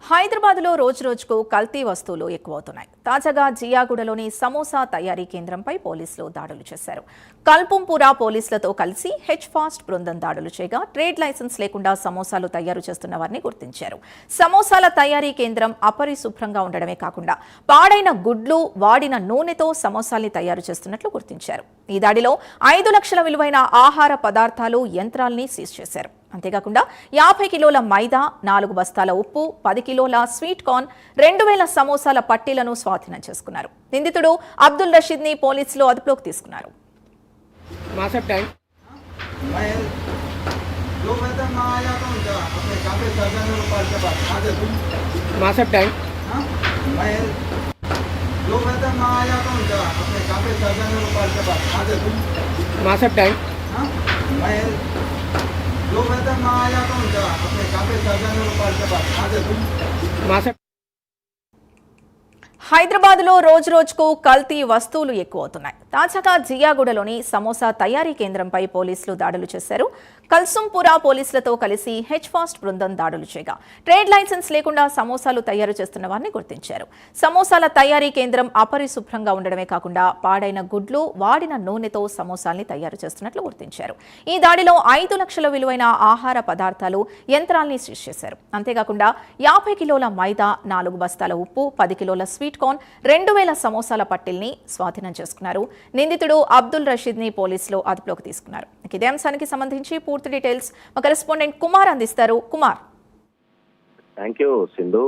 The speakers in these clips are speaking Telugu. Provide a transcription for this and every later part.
హైదరాబాద్లో రోజురోజుకు కల్తీ వస్తువులు ఎక్కువవుతున్నాయి. తాజాగా జియాగూడలోని సమోసా తయారీ కేంద్రంపై పోలీసులు దాడులు చేశారు. కల్పుంపురా పోలీసులతో కలిసి హెచ్ ఫాస్ట్ బృందం దాడులు చేయగా ట్రేడ్ లైసెన్స్ లేకుండా సమోసాలు తయారు చేస్తున్న వారిని గుర్తించారు. సమోసాల తయారీ కేంద్రం అపరిశుభ్రంగా ఉండడమే కాకుండా పాడైన గుడ్లు, వాడిన నూనెతో సమోసాల్ని తయారు చేస్తున్నట్లు గుర్తించారు. ఈ దాడిలో 5 లక్షల విలువైన ఆహార పదార్థాలు, యంత్రాల్ని సీజ్ చేశారు. అంతేకాకుండా 50 కిలోల మైదా, 4 బస్తాల ఉప్పు, 10 కిలోల స్వీట్ కార్న్, 2000 సమోసాల పట్టీలను స్వాధీనం చేసుకున్నారు. నిందితుడు అబ్దుల్ రషీద్ ని పోలీసులు అదుపులోకి తీసుకున్నారు. హైదరాబాద్లో రోజురోజుకు కల్తీ వస్తువులు ఎక్కువవుతున్నాయి. తాజాగా జియాగూడలోని సమోసా తయారీ కేంద్రంపై పోలీసులు దాడులు చేశారు. కల్సుంపురా పోలీసులతో కలిసి హెచ్ ఫాస్ట్ బృందం దాడులు చేయగా ట్రేడ్ లైసెన్స్ లేకుండా సమోసాలు తయారు చేస్తున్న వారిని గుర్తించారు. సమోసాల తయారీ కేంద్రం అపరిశుభ్రంగా ఉండడమే కాకుండా పాడైన గుడ్లు, వాడిన నూనెతో సమోసాల్ని తయారు చేస్తున్నట్లు గుర్తించారు. ఈ దాడిలో 5 లక్షల విలువైన ఆహార పదార్థాలు, యంత్రాల్ని సీజ్ చేశారు. అంతేకాకుండా 50 కిలోల మైదా, 4 బస్తాల ఉప్పు, 10 కిలోల స్వీట్ కార్న్, 2000 సమోసాల పట్టిల్ని స్వాధీనం చేసుకున్నారు. నిందితుడు అబ్దుల్ రషీద్ ని పోలీసులు అదుపులోకి తీసుకున్నారు. ఇదే అంశానికి సంబంధించి పూర్తి డీటెయిల్స్ మా కరెస్పాండెంట్ కుమార్ అందిస్తారు. కుమార్. Thank you Sindhu.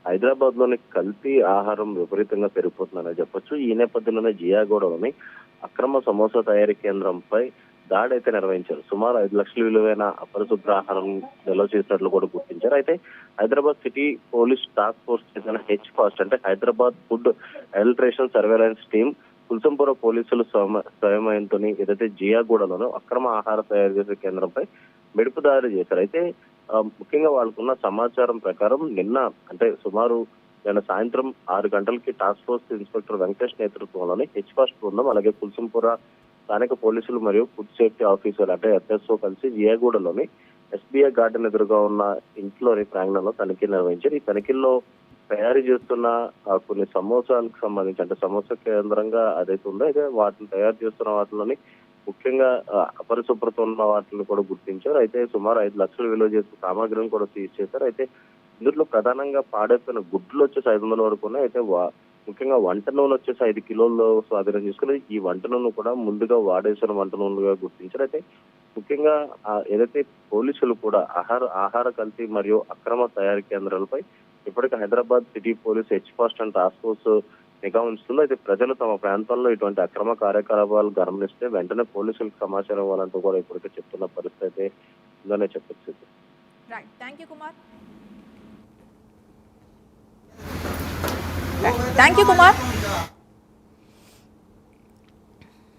హైదరాబాద్ లోని కల్తీ ఆహారం విపరీతంగా పెరిగిపోతుందని చెప్పొచ్చు. ఈ నేపథ్యంలోనే జియాగూడలోని అక్రమ సమోసా తయారీ కేంద్రంపై దాడి అయితే నిర్వహించారు. సుమారు 5 లక్షల విలువైన అపరిశుభ్ర ఆహారం నిల్వ చేసినట్లు కూడా గుర్తించారు. అయితే Hyderabad city police task force చెందిన హెచ్ ఫాస్ట్ అంటే Hyderabad food adulteration surveillance team, Kulsumpura పోలీసులు స్వయంతో ఏదైతే జియాగూడలోనూ అక్రమ ఆహార తయారు చేసే కేంద్రంపై మెరుపు దాడి చేశారు. అయితే ముఖ్యంగా వాళ్ళకున్న సమాచారం ప్రకారం నిన్న సాయంత్రం 6 గంటలకి టాస్క్ ఫోర్స్ ఇన్స్పెక్టర్ వెంకటేష్ నేతృత్వంలోని హెచ్ ఫాస్ట్ బృందం, అలాగే కుల్సంపుర స్థానిక పోలీసులు మరియు ఫుడ్ సేఫ్టీ ఆఫీసర్ అంటే ఎఫ్ఎస్ఓ కలిసి జియాగూడలోని ఎస్బీఐ గార్డెన్ ఎదురుగా ఉన్న ఇంట్లోని ప్రాంగణంలో తనిఖీ నిర్వహించారు. ఈ తనిఖీల్లో తయారు చేస్తున్న కొన్ని సమోసాలకు సంబంధించి అంటే సమోసా కేంద్రంగా అదైతే ఉందో అయితే వాటిని తయారు చేస్తున్న వాటిలోని ముఖ్యంగా అపరిశుభ్రత ఉన్న వాటిని కూడా గుర్తించారు. అయితే సుమారు 5 లక్షలు విలువ చేసే సామాగ్రిని కూడా సీజ్ చేశారు. అయితే ఇందులో ప్రధానంగా పాడైపోయిన గుడ్లు వచ్చేసి 500 వరకు ఉన్నాయి. అయితే ముఖ్యంగా వంట నూనె వచ్చేసి 5 కిలోలు స్వాధీనం చేసుకుని ఈ వంట నూనె కూడా ముందుగా వాడేసిన వంట నూనెగా గుర్తించారు. అయితే ముఖ్యంగా ఏదైతే పోలీసులు కూడా ఆహార కల్తీ మరియు అక్రమ తయారీ కేంద్రాలపై ఇప్పటికే Hyderabad city police H fast and task force నిఘా ఉంచుతుంది. అయితే ప్రజలు తమ ప్రాంతాల్లో ఇటువంటి అక్రమ కార్యకలాపాలు గమనిస్తే వెంటనే పోలీసులకు సమాచారం ఇవ్వాలంటూ కూడా ఇప్పటికే చెప్తున్న పరిస్థితి అయితే ఉందనే చెప్పచ్చు. Thank you Kumar.